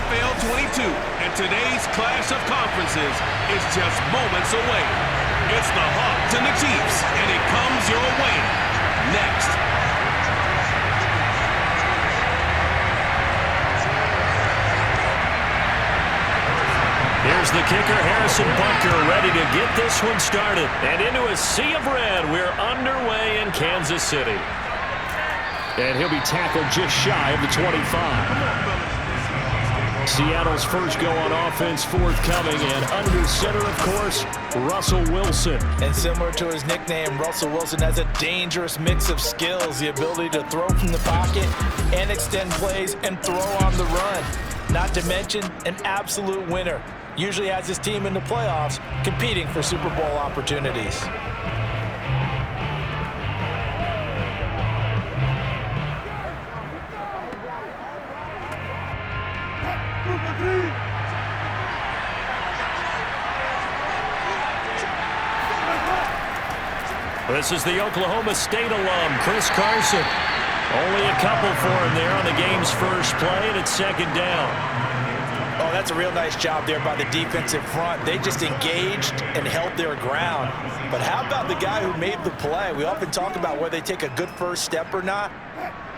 NFL 22, and today's clash of conferences is just moments away. It's the Hawks and the Chiefs, and it comes your way next. Here's the kicker, Harrison Butker, ready to get this one started. And into a sea of red, we're underway in Kansas City. And he'll be tackled just shy of the 25. Seattle's first go on offense forthcoming, and under center, of course, Russell Wilson. And similar to his nickname, Russell Wilson has a dangerous mix of skills, the ability to throw from the pocket and extend plays and throw on the run. Not to mention an absolute winner. Usually has his team in the playoffs competing for Super Bowl opportunities. This is the Oklahoma State alum, Chris Carson. Only a couple for him there on the game's first play, and it's second down. Oh, that's a real nice job there by the defensive front. They just engaged and held their ground. But how about the guy who made the play? We often talk about whether they take a good first step or not.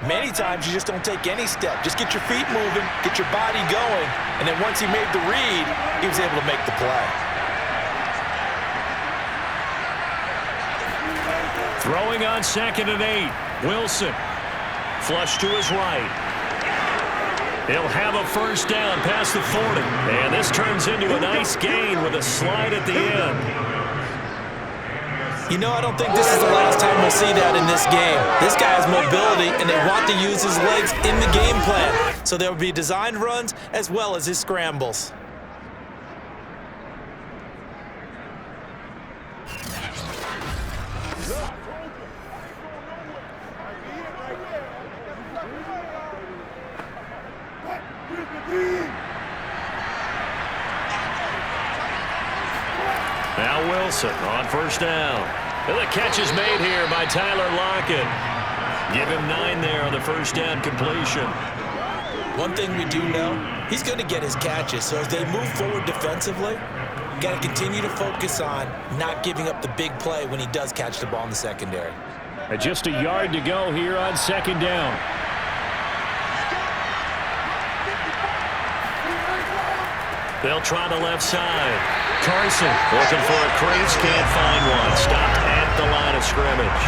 Many times you just don't take any step. Just get your feet moving, get your body going, and then once he made the read, he was able to make the play. Throwing on 2nd and 8. Wilson. Flush to his right. He'll have a first down past the 40. And this turns into a nice gain with a slide at the end. You know, I don't think this is the last time we'll see that in this game. This guy has mobility, and they want to use his legs in the game plan. So there will be designed runs as well as his scrambles. Now Wilson on first down. And the catch is made here by Tyler Lockett. Give him 9 there on the first down completion. One thing we do know, he's going to get his catches. So as they move forward defensively, got to continue to focus on not giving up the big play when he does catch the ball in the secondary. Just a yard to go here on second down. They'll try the left side. Carson looking for a crease, can't find one. Stopped at the line of scrimmage.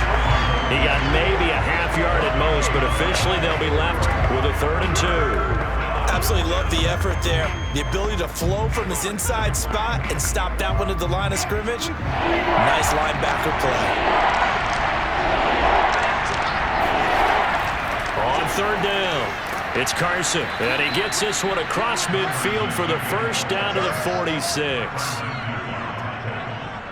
He got maybe a half yard at most, but officially they'll be left with a 3rd and 2. Absolutely love the effort there. The ability to flow from his inside spot and stop that one at the line of scrimmage. Nice linebacker play. On 3rd down, it's Carson, and he gets this one across midfield for the first down to the 46.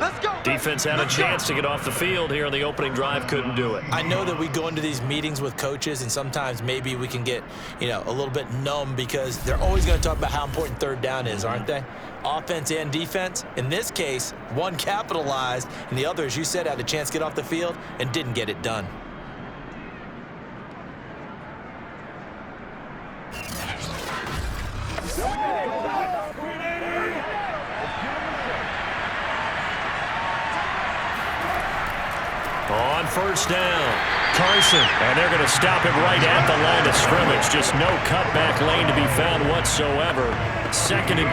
Let's go. Defense had a chance to get off the field here in the opening drive, couldn't do it. I know that we go into these meetings with coaches, and sometimes maybe we can get, a little bit numb because they're always going to talk about how important 3rd down is, aren't they? Offense and defense. In this case, one capitalized, and the other, as you said, had a chance to get off the field and didn't get it done. On first down, Carson, and they're going to stop him right at the line of scrimmage. Just no cutback lane to be found whatsoever. 2nd and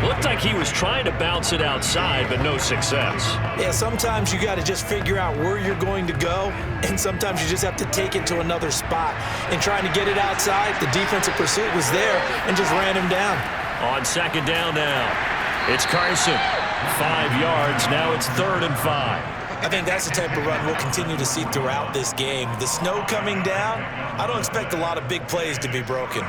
10. Looked like he was trying to bounce it outside, but no success. Yeah, sometimes you got to just figure out where you're going to go, and sometimes you just have to take it to another spot. And trying to get it outside, the defensive pursuit was there and just ran him down. On 2nd down now, it's Carson. 5 yards, now it's 3rd and 5. I think that's the type of run we'll continue to see throughout this game. The snow coming down, I don't expect a lot of big plays to be broken.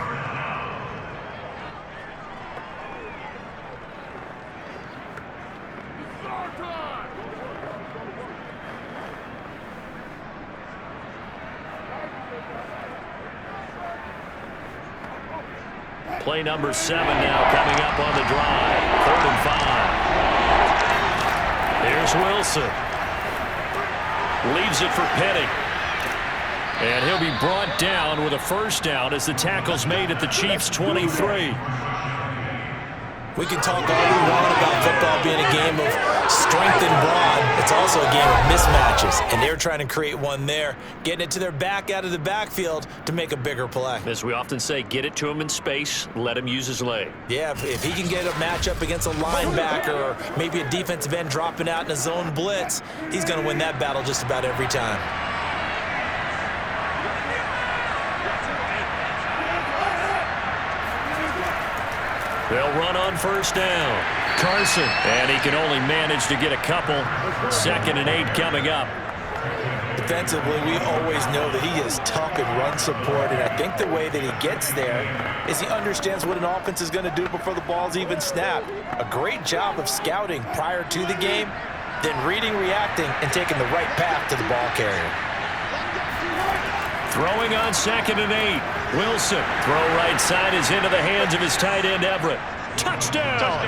Play number 7 now coming up on the drive. 3rd and 5. Here's Wilson. Leaves it for Penny. And he'll be brought down with a first down as the tackle's made at the Chiefs' 23. We can talk all we want about football being a game of strength and brawn. It's also a game of mismatches, and they're trying to create one there, getting it to their back out of the backfield to make a bigger play. As we often say, get it to him in space, let him use his leg. Yeah, if he can get a matchup against a linebacker or maybe a defensive end dropping out in a zone blitz, he's going to win that battle just about every time. They'll run on first down. Carson, and he can only manage to get a couple. 2nd and 8 coming up. Defensively, we always know that he is tough in run support, and I think the way that he gets there is he understands what an offense is going to do before the ball's even snapped. A great job of scouting prior to the game, then reading, reacting, and taking the right path to the ball carrier. Throwing on 2nd and 8. Wilson, throw right side is into the hands of his tight end, Everett. Touchdown!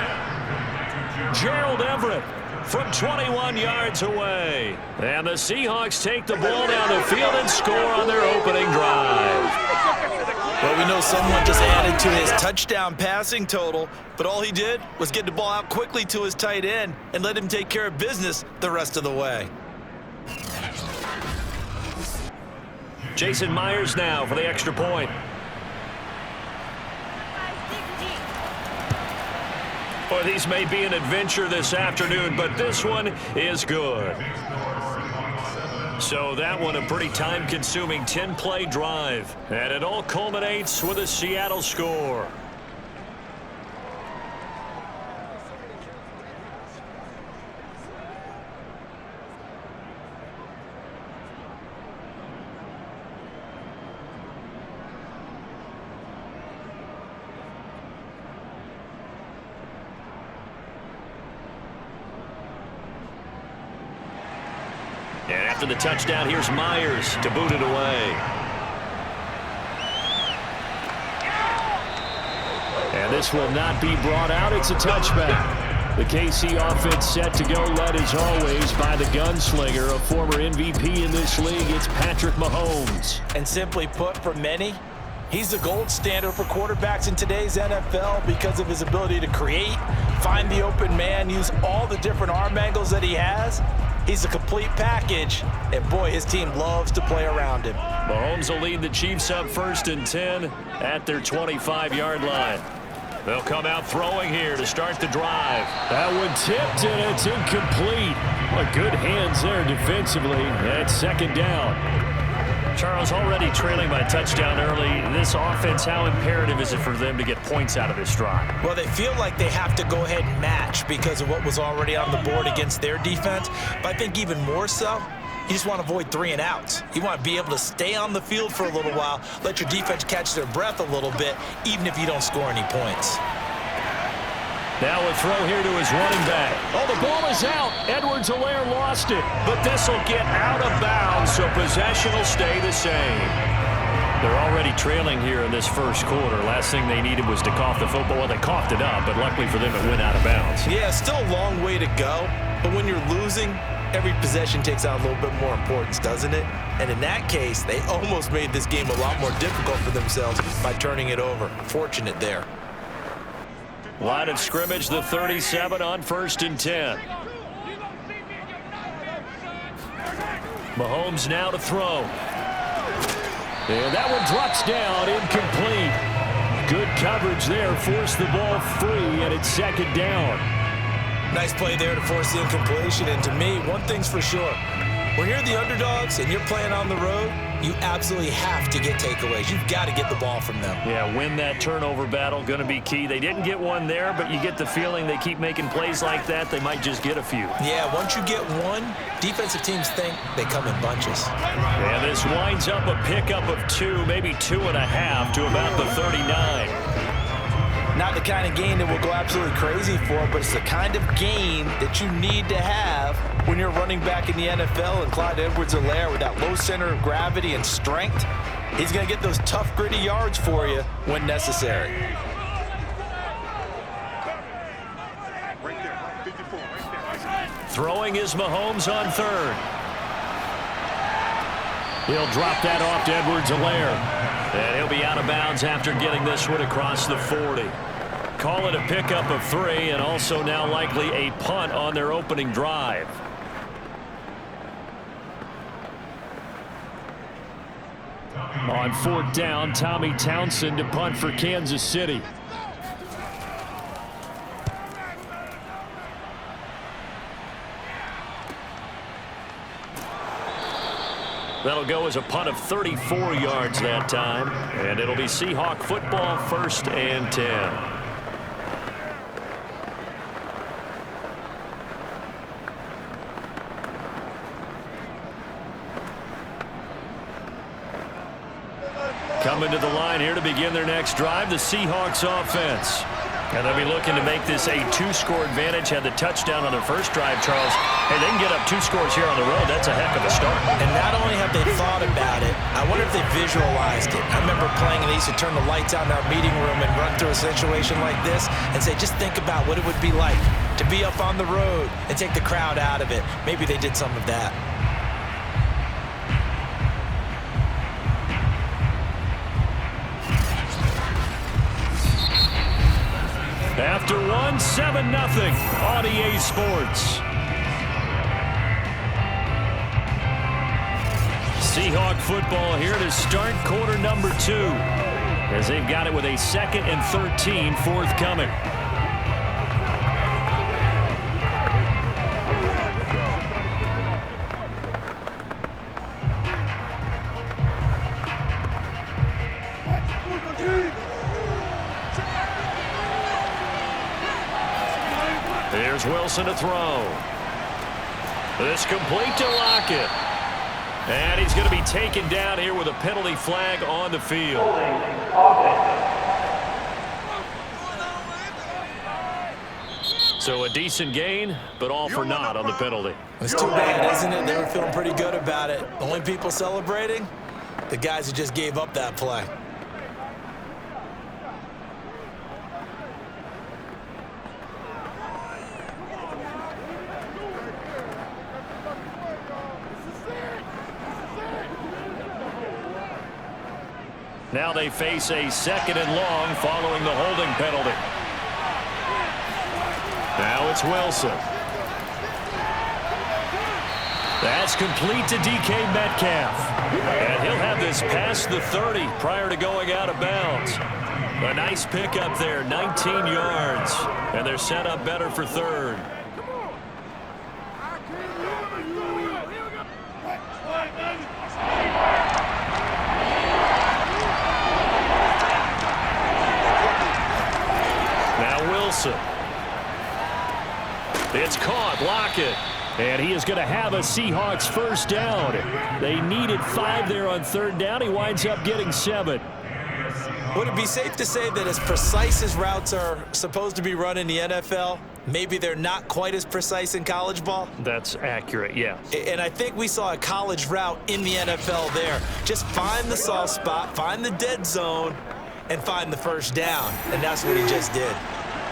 Gerald Everett from 21 yards away. And the Seahawks take the ball down the field and score on their opening drive. Well, we know someone just added to his touchdown passing total, but all he did was get the ball out quickly to his tight end and let him take care of business the rest of the way. Jason Myers now for the extra point. Boy, these may be an adventure this afternoon, but this one is good. So that one a pretty time-consuming 10-play drive. And it all culminates with a Seattle score. And after the touchdown, here's Myers to boot it away. And this will not be brought out. It's a touchback. The KC offense set to go, led as always by the gunslinger, a former MVP in this league. It's Patrick Mahomes. And simply put, for many, he's the gold standard for quarterbacks in today's NFL because of his ability to create, find the open man, use all the different arm angles that he has. He's a complete package, and boy, his team loves to play around him. Mahomes will lead the Chiefs up 1st and 10 at their 25-yard line. They'll come out throwing here to start the drive. That one tipped, and it's incomplete. Well, good hands there defensively. That's 2nd down. Charles, already trailing by a touchdown early. This offense, how imperative is it for them to get points out of this drive? Well, they feel like they have to go ahead and match because of what was already on the board against their defense. But I think even more so, you just want to avoid 3 and outs. You want to be able to stay on the field for a little while, let your defense catch their breath a little bit, even if you don't score any points. Now a throw here to his running back. Oh, the ball is out. Edwards-Helaire lost it. But this will get out of bounds, so possession will stay the same. They're already trailing here in this first quarter. Last thing they needed was to cough the football. Well, they coughed it up, but luckily for them, it went out of bounds. Yeah, still a long way to go. But when you're losing, every possession takes on a little bit more importance, doesn't it? And in that case, they almost made this game a lot more difficult for themselves by turning it over. Fortunate there. Line of scrimmage, the 37 on 1st and 10. Mahomes now to throw. And that one drops down, incomplete. Good coverage there, forced the ball free, and it's 2nd down. Nice play there to force the incompletion, and to me, one thing's for sure. When you're the underdogs and you're playing on the road, you absolutely have to get takeaways. You've got to get the ball from them. Yeah, win that turnover battle, going to be key. They didn't get one there, but you get the feeling they keep making plays like that, they might just get a few. Yeah, once you get one, defensive teams think they come in bunches. And this winds up a pickup of 2, maybe 2.5 to about the 39. Not the kind of gain that we'll go absolutely crazy for, but it's the kind of gain that you need to have when you're running back in the NFL. And Clyde Edwards-Helaire, with that low center of gravity and strength, he's going to get those tough, gritty yards for you when necessary. Throwing is Mahomes on 3rd. He'll drop that off to Edwards-Helaire. And he'll be out of bounds after getting this one across the 40. Call it a pickup of 3, and also now likely a punt on their opening drive. On 4th down, Tommy Townsend to punt for Kansas City. That'll go as a punt of 34 yards that time, and it'll be Seahawk football, 1st and 10. Coming to the line here to begin their next drive, the Seahawks offense. And they'll be looking to make this a 2-score advantage. Had the touchdown on their first drive, Charles. Hey, they can get up 2 scores here on the road. That's a heck of a start. And not only have they thought about it, I wonder if they visualized it. I remember playing, and they used to turn the lights out in our meeting room and run through a situation like this and say, just think about what it would be like to be up on the road and take the crowd out of it. Maybe they did some of that. After 1, 7-0 on EA Sports. Seahawk football here to start quarter number 2, as they've got it with a 2nd and 13 forthcoming. Here's Wilson to throw. This complete to Lockett. And he's going to be taken down here with a penalty flag on the field. So a decent gain, but all for naught on the penalty. It's too bad, isn't it? They were feeling pretty good about it. The only people celebrating, the guys who just gave up that play. Now they face a 2nd and long following the holding penalty. Now it's Wilson. That's complete to DK Metcalf. And he'll have this past the 30 prior to going out of bounds. A nice pickup there, 19 yards. And they're set up better for 3rd. It's caught, Lockett. And he is going to have a Seahawks 1st down. They needed 5 there on 3rd down. He winds up getting 7. Would it be safe to say that as precise as routes are supposed to be run in the NFL, maybe they're not quite as precise in college ball? That's accurate, yeah. And I think we saw a college route in the NFL there. Just find the soft spot, find the dead zone, and find the 1st down. And that's what he just did.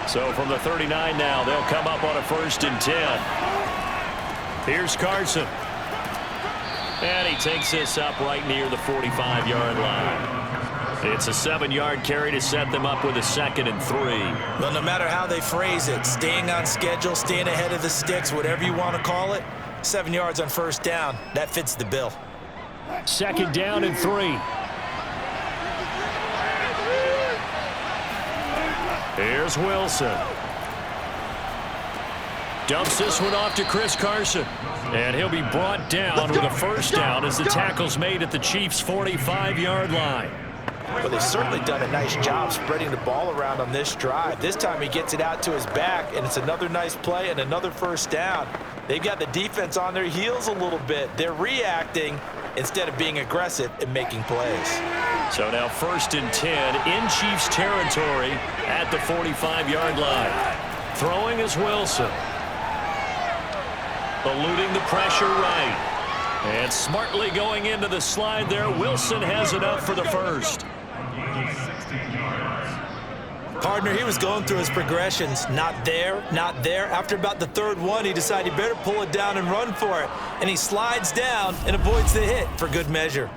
So from the 39 now, they'll come up on a 1st and 10. Here's Carson. And he takes this up right near the 45-yard line. It's a 7-yard carry to set them up with a 2nd and 3. Well, no matter how they phrase it, staying on schedule, staying ahead of the sticks, whatever you want to call it, 7 yards on 1st down, that fits the bill. 2nd down and 3. Here's Wilson. Dumps this one off to Chris Carson. And he'll be brought down with a 1st down as the tackle's made at the Chiefs' 45-yard line. Well, they've certainly done a nice job spreading the ball around on this drive. This time he gets it out to his back, and it's another nice play and another 1st down. They've got the defense on their heels a little bit. They're reacting instead of being aggressive and making plays. So now 1st and 10 in Chiefs territory at the 45-yard line. Throwing is Wilson. Eluding the pressure right. And smartly going into the slide there. Wilson has enough for the 1st. Partner, he was going through his progressions. Not there, not there. After about the third one, he decided he better pull it down and run for it. And he slides down and avoids the hit for good measure.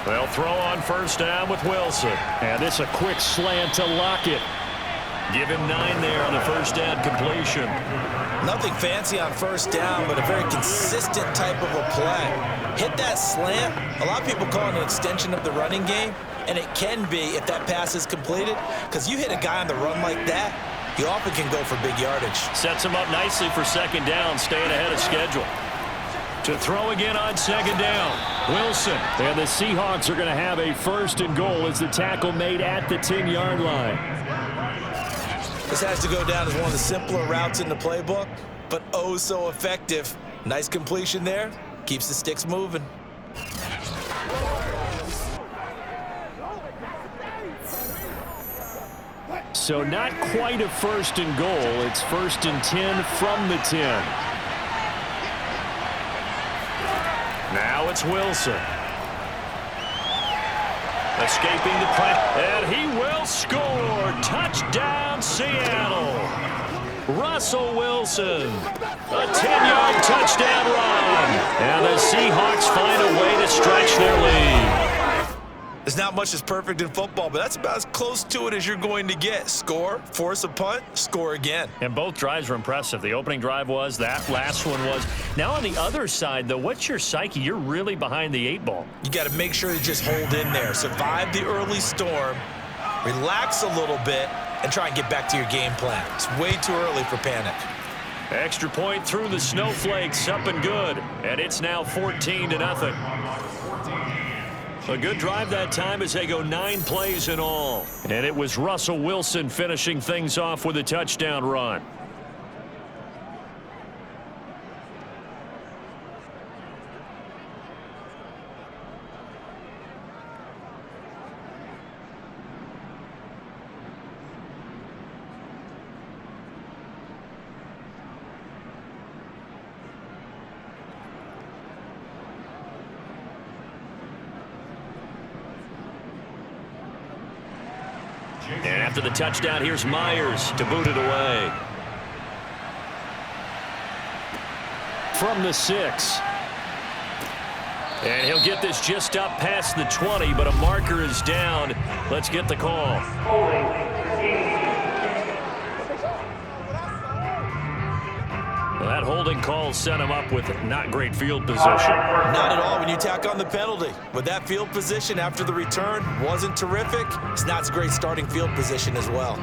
They'll throw on first down with Wilson. And this a quick slant to Lockett. Give him 9 there on the first down completion. Nothing fancy on first down, but a very consistent type of a play. Hit that slant. A lot of people call it an extension of the running game, and it can be if that pass is completed, because you hit a guy on the run like that, you often can go for big yardage. Sets him up nicely for second down, staying ahead of schedule. To throw again on second down, Wilson. And the Seahawks are going to have a first and goal as the tackle made at the 10-yard line. This has to go down as one of the simpler routes in the playbook, but oh so effective. Nice completion there. Keeps the sticks moving. So not quite a first and goal. It's first and 10 from the 10. Now it's Wilson. Escaping the press, and he will score. Touchdown, Seattle. Russell Wilson. A 10-yard touchdown run. And the Seahawks find a way to stretch their lead. There's not much that's perfect in football, but that's about as close to it as you're going to get. Score, force a punt, score again. And both drives were impressive. The opening drive was, that last one was. Now on the other side, though, what's your psyche? You're really behind the 8 ball. You got to make sure you just hold in there. Survive the early storm, relax a little bit, and try and get back to your game plan. It's way too early for panic. Extra point through the snowflakes, up and good. And it's now 14-0. A good drive that time as they go 9 plays in all. And it was Russell Wilson finishing things off with a touchdown run. And after the touchdown, here's Myers to boot it away. From the 6. And he'll get this just up past the 20, but a marker is down. Let's get the call. Well, that holding call set him up with not great field position. Not at all when you tack on the penalty. With that field position after the return wasn't terrific, it's not a great starting field position as well.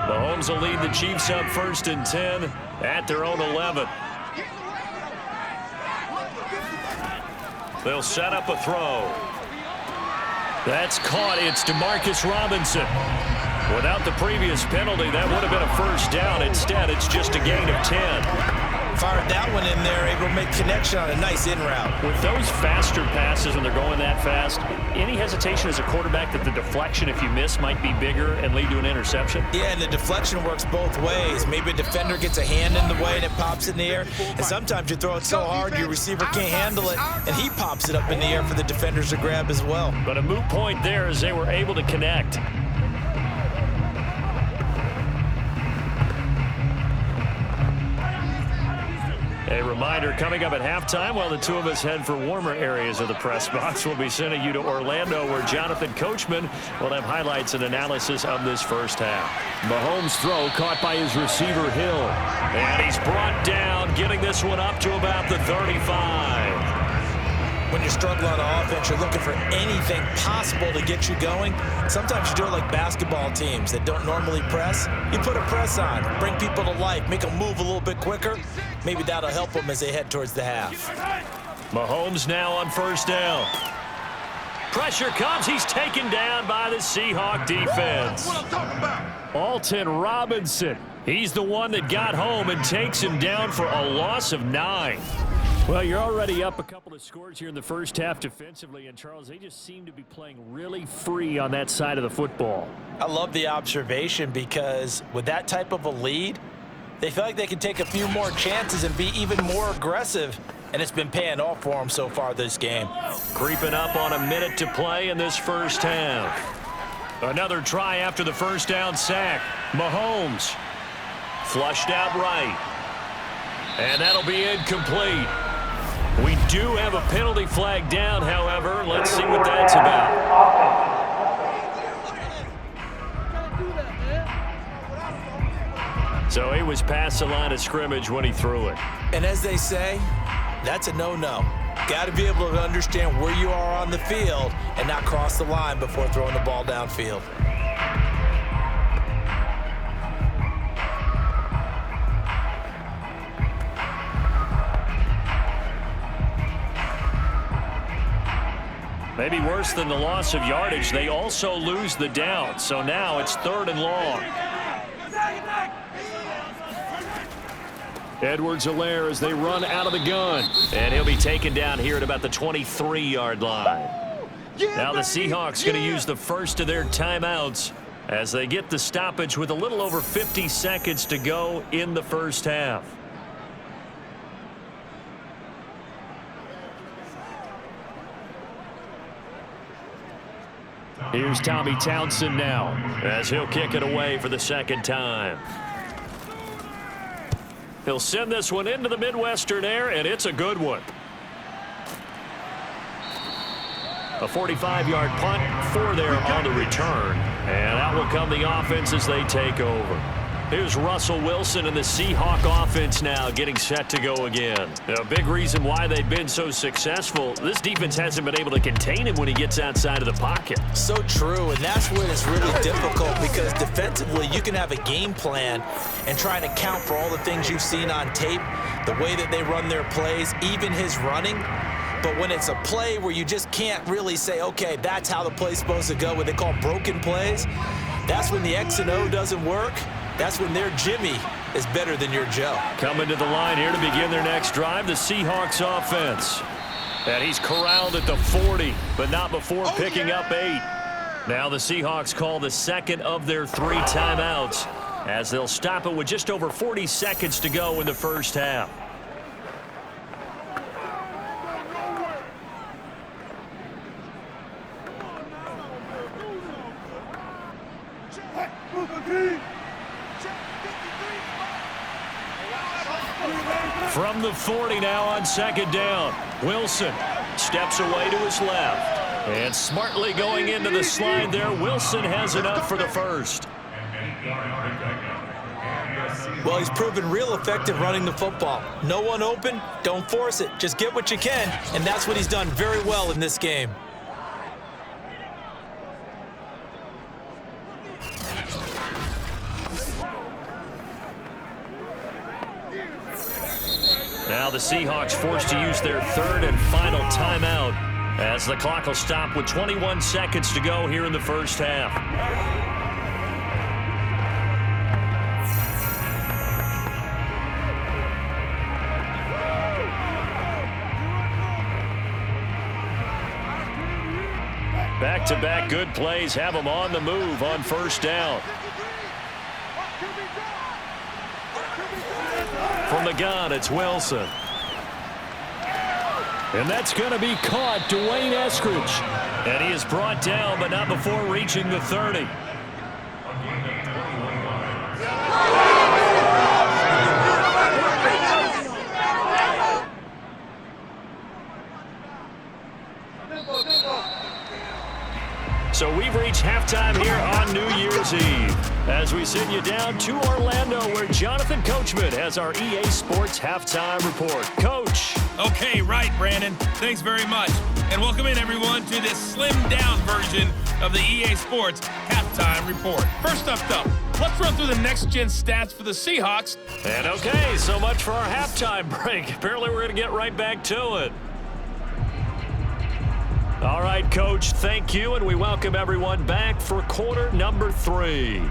Mahomes will lead the Chiefs up first and 10 at their own 11. They'll set up a throw. That's caught. It's DeMarcus Robinson. Without the previous penalty, that would have been a first down. Instead, it's just a gain of 10. Fired that one in there, able to make connection on a nice in route. With those faster passes when they're going that fast, any hesitation as a quarterback that the deflection, if you miss, might be bigger and lead to an interception? Yeah, and the deflection works both ways. Maybe a defender gets a hand in the way and it pops in the air. And sometimes you throw it so hard your receiver can't handle it, and he pops it up in the air for the defenders to grab as well. But a moot point there as they were able to connect. A reminder, coming up at halftime, while the two of us head for warmer areas of the press box, we'll be sending you to Orlando, where Jonathan Coachman will have highlights and analysis of this first half. Mahomes' throw caught by his receiver, Hill. And he's brought down, getting this one up to about the 35. When you're struggling on offense, you're looking for anything possible to get you going. Sometimes you do it like basketball teams that don't normally press. You put a press on, bring people to life, make them move a little bit quicker. Maybe that'll help them as they head towards the half. Mahomes now on first down. Pressure comes. He's taken down by the Seahawk defense. That's what I'm talking about. Alton Robinson. He's the one that got home and takes him down for a loss of 9. Well, you're already up a couple of scores here in the first half defensively, and Charles, they just seem to be playing really free on that side of the football. I love the observation because with that type of a lead, they feel like they can take a few more chances and be even more aggressive, and it's been paying off for them so far this game. Creeping up on a minute to play in this first half. Another try after the first down sack. Mahomes flushed out right. And that'll be incomplete. We do have a penalty flag down, however. Let's see what that's about. So he was past the line of scrimmage when he threw it. And as they say, that's a no-no. Got to be able to understand where you are on the field and not cross the line before throwing the ball downfield. Maybe worse than the loss of yardage, they also lose the down. So now it's 3rd and long. Edwards-Helaire as they run out of the gun. And he'll be taken down here at about the 23-yard line. Now the Seahawks going to use the first of their timeouts as they get the stoppage with a little over 50 seconds to go in the first half. Here's Tommy Townsend now as he'll kick it away for the second time. He'll send this one into the Midwestern air, and it's a good one. A 45-yard punt, 4 there on the return. And out will come the offense as they take over. Here's Russell Wilson and the Seahawk offense now getting set to go again. A big reason why they've been so successful, this defense hasn't been able to contain him when he gets outside of the pocket. So true, and that's when it's really difficult because defensively you can have a game plan and try to account for all the things you've seen on tape, the way that they run their plays, even his running. But when it's a play where you just can't really say, okay, that's how the play's supposed to go, what they call broken plays, that's when the X and O doesn't work. That's when their Jimmy is better than your Joe. Coming to the line here to begin their next drive, the Seahawks offense. And he's corralled at the 40, but not before picking up 8. Now the Seahawks call the second of their 3 timeouts as they'll stop it with just over 40 seconds to go in the first half. From the 40 now on second down. Wilson steps away to his left. And smartly going into the slide there, Wilson has it up for the first. Well, he's proven real effective running the football. No one open, don't force it. Just get what you can, and that's what he's done very well in this game. Now the Seahawks forced to use their 3rd and final timeout as the clock will stop with 21 seconds to go here in the first half. Back-to-back good plays have them on the move on first down. From the gun, it's Wilson. And that's going to be caught, Dwayne Eskridge. And he is brought down, but not before reaching the 30. So we've reached halftime here on New Year's Eve as we send you down to Orlando where Jonathan Coachman has our EA Sports Halftime Report. Coach. Okay, right, Brandon. Thanks very much. And welcome in, everyone, to this slimmed-down version of the EA Sports Halftime Report. First up, let's run through the next-gen stats for the Seahawks. And okay, so much for our halftime break. Apparently we're going to get right back to it. All right, right, Coach, thank you, and we welcome everyone back for quarter number 3.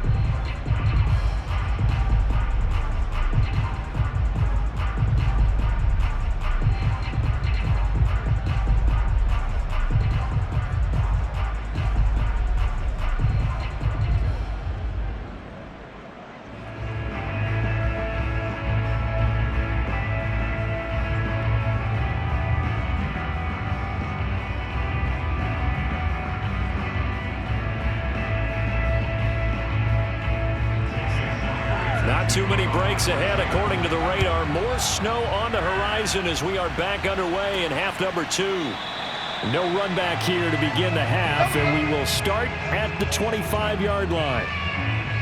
Not too many breaks ahead according to the radar. More snow on the horizon as we are back underway in half number 2. No run back here to begin the half, and we will start at the 25-yard line.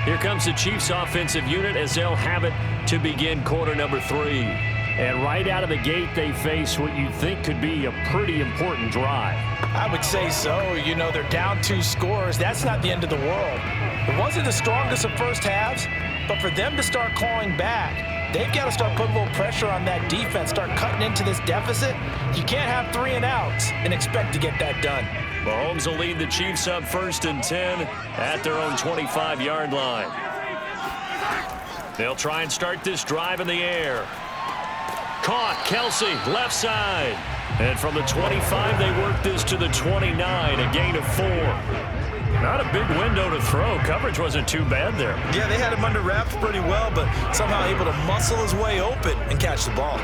Here comes the Chiefs offensive unit as they'll have it to begin quarter number 3. And right out of the gate, they face what you'd think could be a pretty important drive. I would say so. You know, they're down 2 scores. That's not the end of the world. It wasn't the strongest of first halves, but for them to start clawing back, they've got to start putting a little pressure on that defense, start cutting into this deficit. You can't have 3 and outs and expect to get that done. Mahomes will lead the Chiefs up 1st and 10 at their own 25-yard line. They'll try and start this drive in the air. Caught, Kelsey, left side. And from the 25, they work this to the 29, a gain of 4. Not a big window to throw. Coverage wasn't too bad there. Yeah, they had him under wraps pretty well, but somehow able to muscle his way open and catch the ball.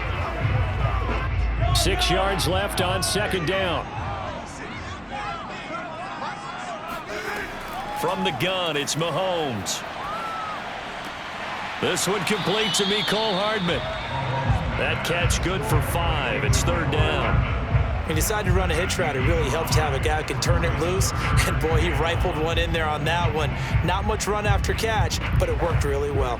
6 yards left on 2nd down. From the gun, it's Mahomes. This one complete to Mecole Hardman. That catch good for 5. It's 3rd down. He decided to run a hitch route. It really helped to have a guy who can turn it loose. And, boy, he rifled one in there on that one. Not much run after catch, but it worked really well.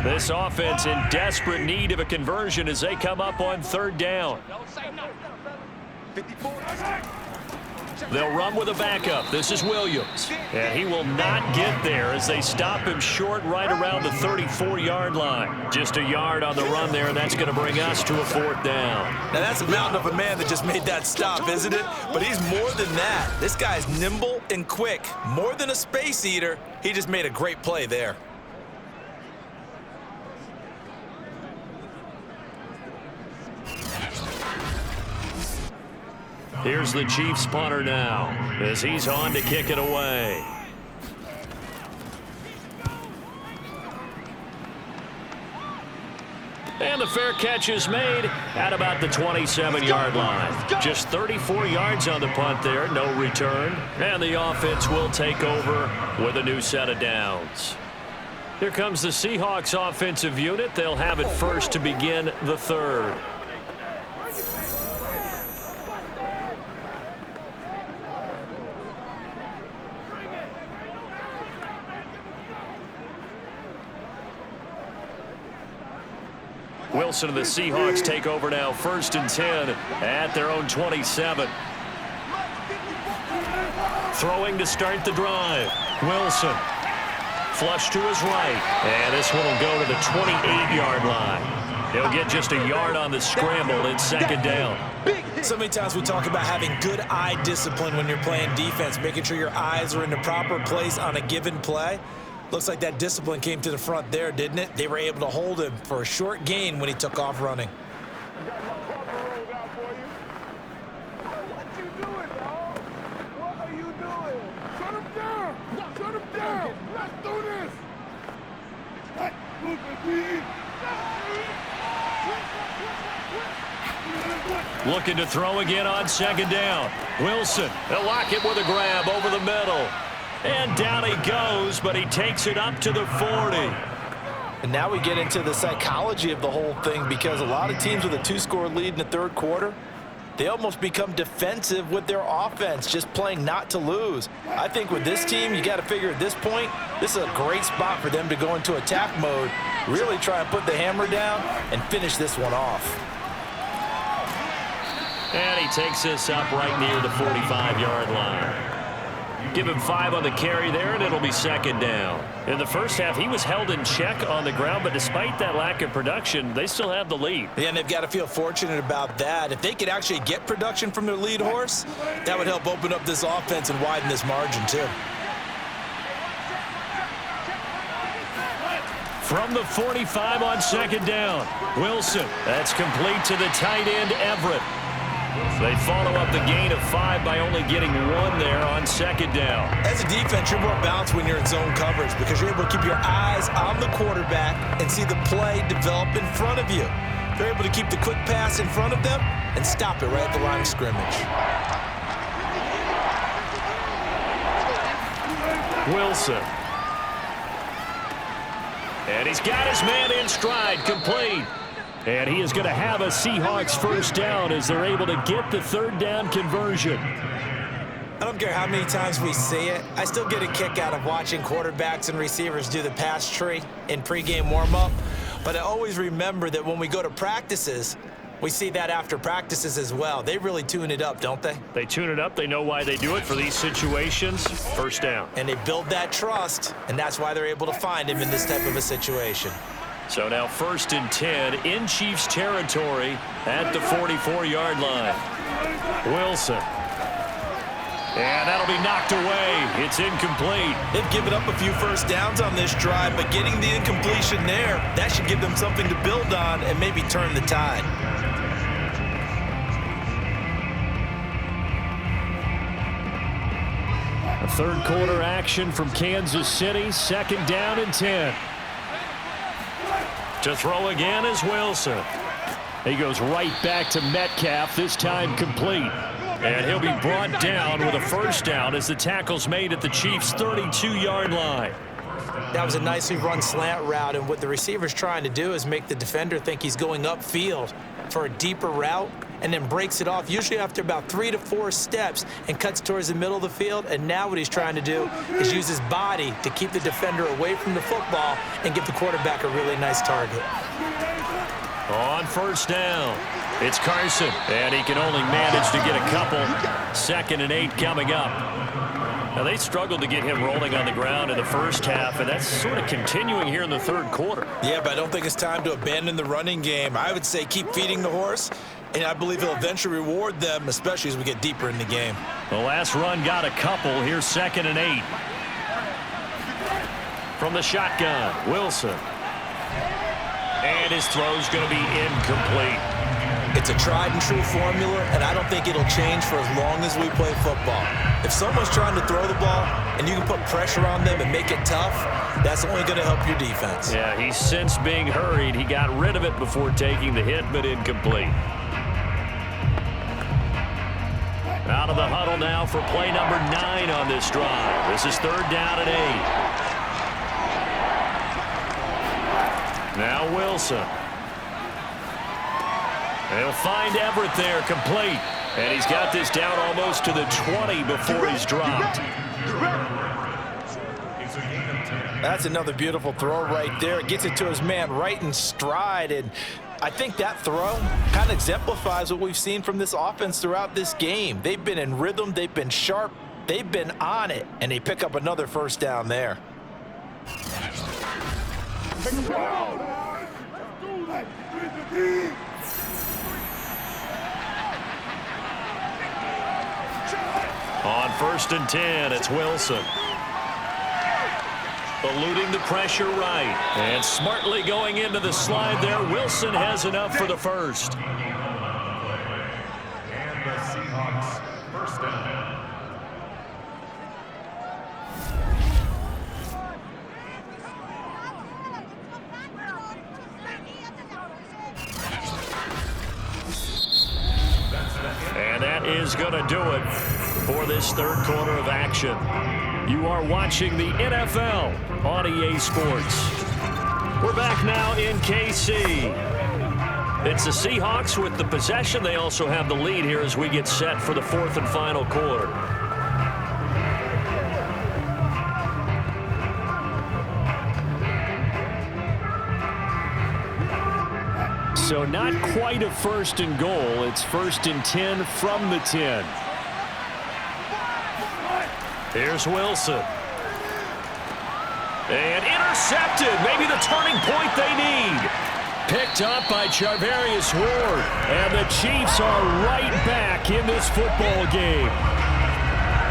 This offense in desperate need of a conversion as they come up on 3rd down. They'll run with a backup. This is Williams. And he will not get there as they stop him short right around the 34-yard line. Just a yard on the run there, and that's going to bring us to a 4th down. Now, that's a mountain of a man that just made that stop, isn't it? But he's more than that. This guy's nimble and quick. More than a space eater. He just made a great play there. Here's the Chiefs punter now as he's on to kick it away. And the fair catch is made at about the 27-yard line. Just 34 yards on the punt there, no return. And the offense will take over with a new set of downs. Here comes the Seahawks offensive unit. They'll have it first to begin the 3rd. Wilson and the Seahawks take over now, 1st and 10 at their own 27. Throwing to start the drive. Wilson. Flush to his right. And this one will go to the 28-yard line. He'll get just a yard on the scramble in 2nd down. So many times we talk about having good eye discipline when you're playing defense, making sure your eyes are in the proper place on a given play. Looks like that discipline came to the front there, didn't it? They were able to hold him for a short gain when he took off running. What you doing, dog? What are you doing? Shut him down! Shut him down! Let's do this! Hey, look at me! Looking to throw again on 2nd down. Wilson, they'll lock it with a grab over the middle. And down he goes, but he takes it up to the 40. And now we get into the psychology of the whole thing, because a lot of teams with a 2-score lead in the 3rd quarter, they almost become defensive with their offense, just playing not to lose. I think with this team, you got to figure at this point, this is a great spot for them to go into attack mode, really try and put the hammer down and finish this one off. And he takes this up right near the 45-yard line. Give him 5 on the carry there, and it'll be second down. In the first half, he was held in check on the ground, but despite that lack of production, they still have the lead. Yeah, and they've got to feel fortunate about that. If they could actually get production from their lead horse, that would help open up this offense and widen this margin, too. From the 45 on second down, Wilson. That's complete to the tight end, Everett. They follow up the gain of 5 by only getting 1 there on second down. As a defense, you're more balanced when you're in zone coverage because you're able to keep your eyes on the quarterback and see the play develop in front of you. They're able to keep the quick pass in front of them and stop it right at the line of scrimmage. Wilson. And he's got his man in stride, complete. And he is going to have a Seahawks first down as they're able to get the third down conversion. I don't care how many times we see it. I still get a kick out of watching quarterbacks and receivers do the pass tree in pregame warm-up. But I always remember that when we go to practices, we see that after practices as well. They really tune it up, don't they? They tune it up. They know why they do it for these situations. First down. And they build that trust, and that's why they're able to find him in this type of a situation. So now 1st and 10 in Chiefs territory at the 44-yard line. Wilson. And that'll be knocked away. It's incomplete. They've given up a few first downs on this drive, but getting the incompletion there, that should give them something to build on and maybe turn the tide. A third quarter action from Kansas City. 2nd down and 10. To throw again is Wilson. He goes right back to Metcalf, this time complete. And he'll be brought down with a first down as the tackle's made at the Chiefs' 32-yard line. That was a nicely run slant route, and what the receiver's trying to do is make the defender think he's going upfield for a deeper route and then breaks it off, usually after about 3 to 4 steps, and cuts towards the middle of the field. And now what he's trying to do is use his body to keep the defender away from the football and give the quarterback a really nice target. On first down, it's Carson, and he can only manage to get a couple. 2nd and 8 coming up. Now, they struggled to get him rolling on the ground in the first half, and that's sort of continuing here in the third quarter. Yeah, but I don't think it's time to abandon the running game. I would say keep feeding the horse, and I believe he'll eventually reward them, especially as we get deeper in the game. The last run got a couple. Here's 2nd and 8. From the shotgun, Wilson. And his throw's going to be incomplete. It's a tried-and-true formula, and I don't think it'll change for as long as we play football. If someone's trying to throw the ball and you can put pressure on them and make it tough, that's only going to help your defense. Yeah, he's since being hurried. He got rid of it before taking the hit, but incomplete. Out of the huddle now for play number 9 on this drive. This is 3rd down and 8. Now Wilson. They'll find Everett there, complete. And he's got this down almost to the 20 before he's dropped. That's another beautiful throw right there. It gets it to his man right in stride. And I think that throw kind of exemplifies what we've seen from this offense throughout this game. They've been in rhythm. They've been sharp. They've been on it. And they pick up another first down there. On 1st and 10, it's Wilson. Eluding the pressure right. And smartly going into the slide there. Wilson has enough for the first. And the Seahawks first down. And that is going to do it for this third quarter of action. You are watching the NFL on EA Sports. We're back now in KC. It's the Seahawks with the possession. They also have the lead here as we get set for the 4th and final quarter. So not quite a 1st and goal. It's 1st and 10 from the 10. Here's Wilson. And intercepted. Maybe the turning point they need. Picked up by Charvarius Ward. And the Chiefs are right back in this football game.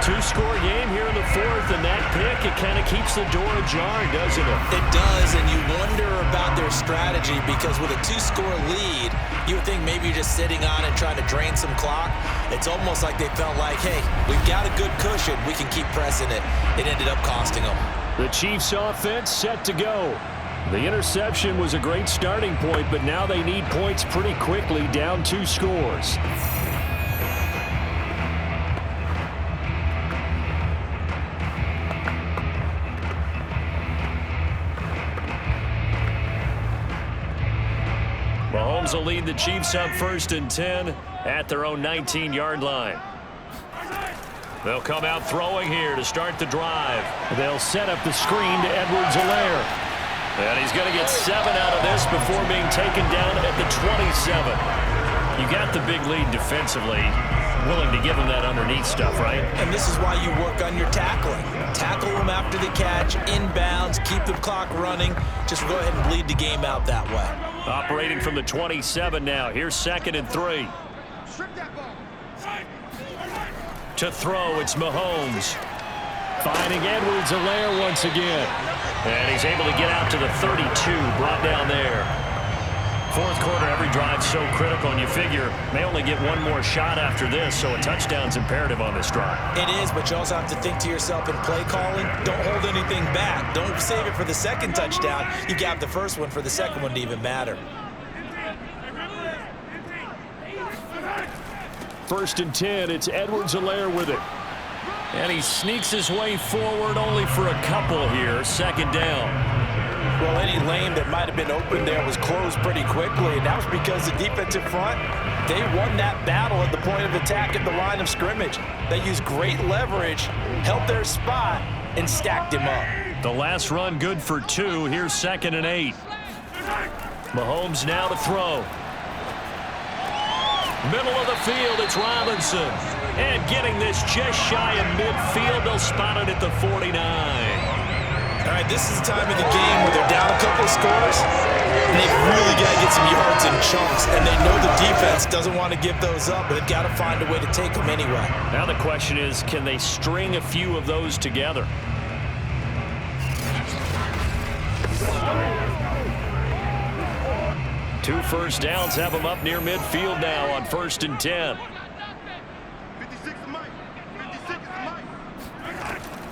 Two-score game here in the fourth, and that pick, it kind of keeps the door ajar, doesn't it? It does, and you wonder about their strategy because with a two-score lead, you would think maybe you're just sitting on it trying to drain some clock. It's almost like they felt like, hey, we've got a good cushion. We can keep pressing it. It ended up costing them. The Chiefs offense set to go. The interception was a great starting point, but now they need points pretty quickly, down 2 scores. Mahomes will lead the Chiefs up 1st and 10 at their own 19-yard line. They'll come out throwing here to start the drive. They'll set up the screen to Edwards-Helaire. And he's going to get 7 out of this before being taken down at the 27. You got the big lead defensively. Willing to give him that underneath stuff, right? And this is why you work on your tackling. Tackle them after the catch, inbounds, keep the clock running. Just go ahead and bleed the game out that way. Operating from the 27 now. Here's 2nd and 3. To throw, it's Mahomes. Finding Edwards-Helaire once again. And he's able to get out to the 32, brought down there. Fourth quarter, every drive's so critical, and you figure they only get one more shot after this, so a touchdown's imperative on this drive. It is, but you also have to think to yourself in play calling, don't hold anything back. Don't save it for the second touchdown. You got the first one for the second one to even matter. 1st and 10, it's Edwards-Helaire with it. And he sneaks his way forward only for a couple here. 2nd down. Well, any lane that might have been open there was closed pretty quickly, and that was because the defensive front, they won that battle at the point of attack at the line of scrimmage. They used great leverage, held their spot, and stacked him up. The last run good for 2. Here's 2nd and 8. Mahomes now to throw. Middle of the field, it's Robinson. And getting this just shy of midfield, they'll spot it at the 49. All right, this is the time of the game where they're down a couple of scores, and they've really got to get some yards in chunks, and they know the defense doesn't want to give those up, but they've got to find a way to take them anyway. Now the question is, can they string a few of those together? Two first downs have them up near midfield now on 1st and 10.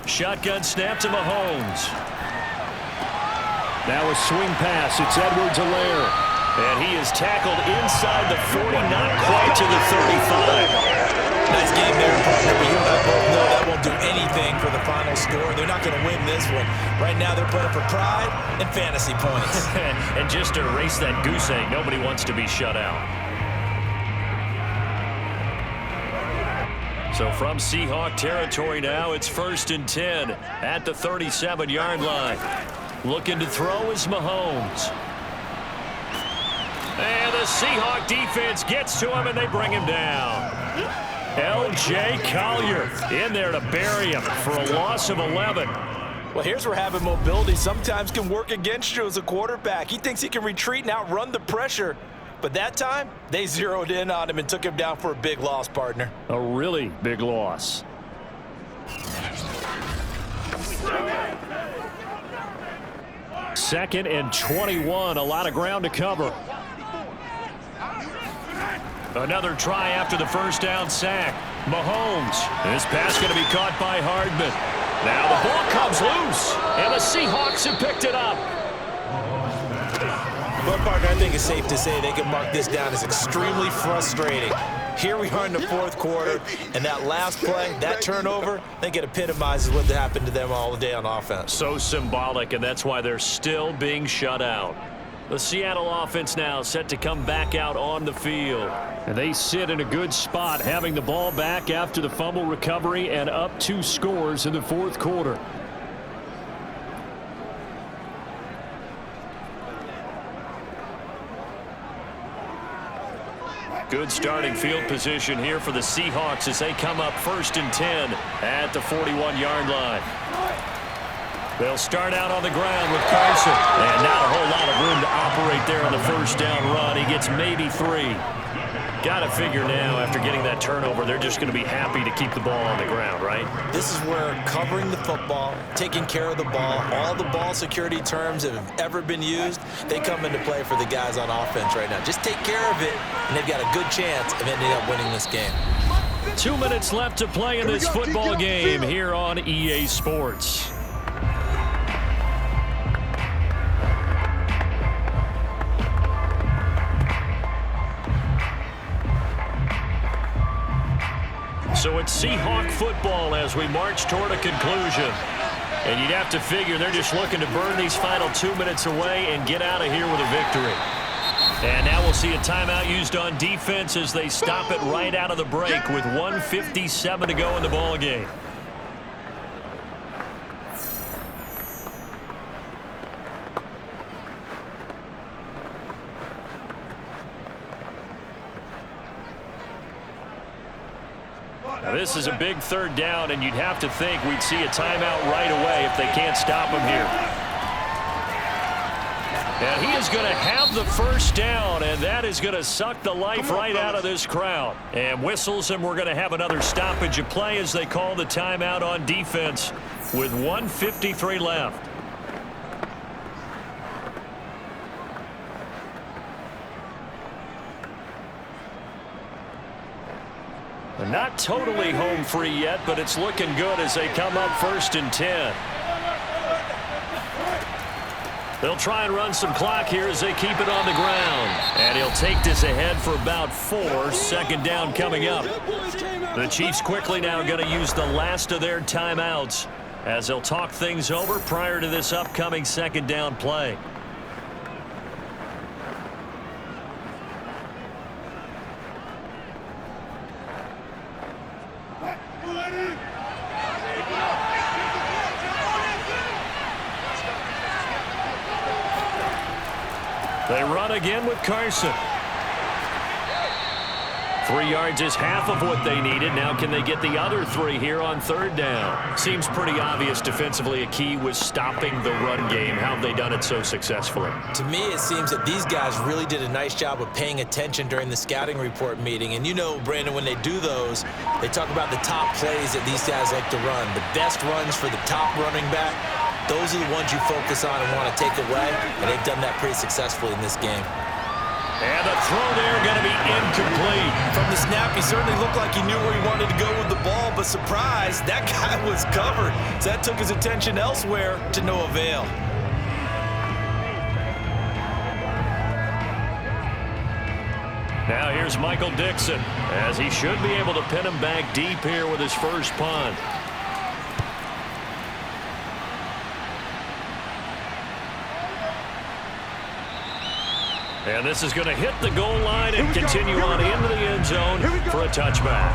Shotgun snap to Mahomes. Now a swing pass. It's Edwards-Helaire. And he is tackled inside the 40, not quite to the 35. Nice game there, partner, but you and I both know that won't do anything for the final score. They're not going to win this one. Right now they're playing for pride and fantasy points. And just to erase that goose egg, nobody wants to be shut out. So from Seahawk territory now, it's 1st and 10 at the 37-yard line. Looking to throw is Mahomes. And the Seahawk defense gets to him, and they bring him down. L.J. Collier in there to bury him for a loss of 11. Well, here's where having mobility sometimes can work against you as a quarterback. He thinks he can retreat and outrun the pressure. But that time, they zeroed in on him and took him down for a big loss, partner. A really big loss. Second and 21, a lot of ground to cover. Another try after the first down sack. Mahomes. This pass going to be caught by Hardman. Now the ball comes loose, and the Seahawks have picked it up. But, partner, I think it's safe to say they can mark this down as extremely frustrating. Here we are in the fourth quarter, and that last play, that turnover, I think it epitomizes what happened to them all day on offense. So symbolic, and that's why they're still being shut out. The Seattle offense now set to come back out on the field. And they sit in a good spot, having the ball back after the fumble recovery and up 2 scores in the fourth quarter. Good starting field position here for the Seahawks as they come up 1st and 10 at the 41-yard line. They'll start out on the ground with Carson. And not a whole lot of room to operate there on the first down run. He gets maybe 3. Got to figure now, after getting that turnover, they're just going to be happy to keep the ball on the ground, right? This is where covering the football, taking care of the ball, all the ball security terms that have ever been used, they come into play for the guys on offense right now. Just take care of it, and they've got a good chance of ending up winning this game. 2 minutes left to play in this football game here on EA Sports. So it's Seahawk football as we march toward a conclusion. And you'd have to figure they're just looking to burn these final 2 minutes away and get out of here with a victory. And now we'll see a timeout used on defense as they stop it right out of the break with 1:57 to go in the ball game. Now this is a big 3rd down, and you'd have to think we'd see a timeout right away if they can't stop him here. And he is going to have the 1st down, and that is going to suck the life right out of this crowd. And whistles, and we're going to have another stoppage of play as they call the timeout on defense with 1:53 left. Not totally home free yet, but it's looking good as they come up 1st and 10. They'll try and run some clock here as they keep it on the ground. And he'll take this ahead for about 4. 2nd down coming up. The Chiefs quickly now going to use the last of their timeouts as they'll talk things over prior to this upcoming 2nd down play. They run again with Carson. 3 yards is half of what they needed. Now can they get the other 3 here on 3rd down? Seems pretty obvious defensively a key was stopping the run game. How have they done it so successfully? To me, it seems that these guys really did a nice job of paying attention during the scouting report meeting. And you know, Brandon, when they do those, they talk about the top plays that these guys like to run. The best runs for the top running back. Those are the ones you focus on and want to take away, and they've done that pretty successfully in this game. And the throw there going to be incomplete. From the snap, he certainly looked like he knew where he wanted to go with the ball, but surprise, that guy was covered. So that took his attention elsewhere to no avail. Now here's Michael Dixon, as he should be able to pin him back deep here with his first punt. And this is going to hit the goal line and continue on into the end zone for a touchback.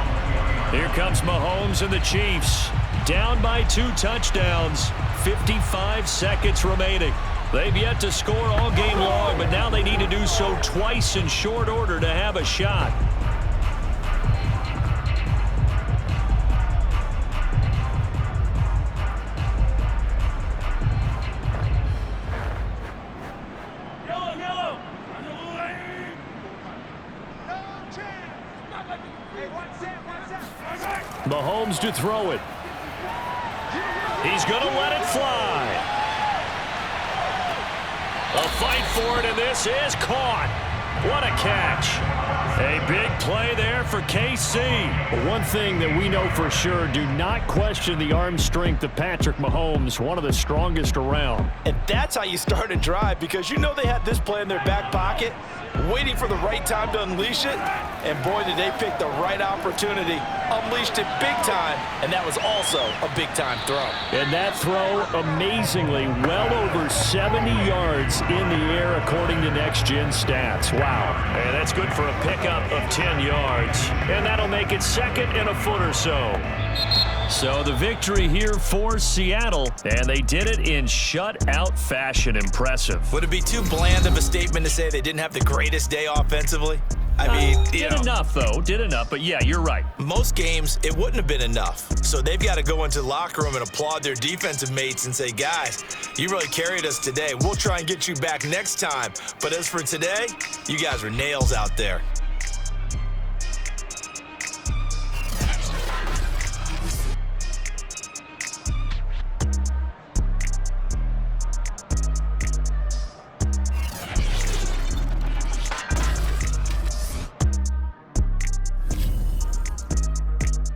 Here comes Mahomes and the Chiefs. Down by 2 touchdowns. 55 seconds remaining. They've yet to score all game long, but now they need to do so twice in short order to have a shot. Mahomes to throw it. He's going to let it fly. A fight for it, and this is caught. What a catch. A big play there for KC. One thing that we know for sure, do not question the arm strength of Patrick Mahomes, one of the strongest around. And that's how you start a drive, because you know they had this play in their back pocket, waiting for the right time to unleash it. And boy, did they pick the right opportunity. Unleashed it big time, and that was also a big-time throw. And that throw, amazingly, well over 70 yards in the air, according to next-gen stats. Wow. And that's good for a pickup of 10 yards. And that'll make it 2nd and a foot or so. So the victory here for Seattle, and they did it in shutout fashion. Impressive. Would it be too bland of a statement to say they didn't have the greatest day offensively? I mean, did enough, though. Did enough, but yeah, you're right. most games, it wouldn't have been enough. So they've got to go into the locker room and applaud their defensive mates and say, guys, you really carried us today. We'll try and get you back next time. But as for today, you guys were nails out there.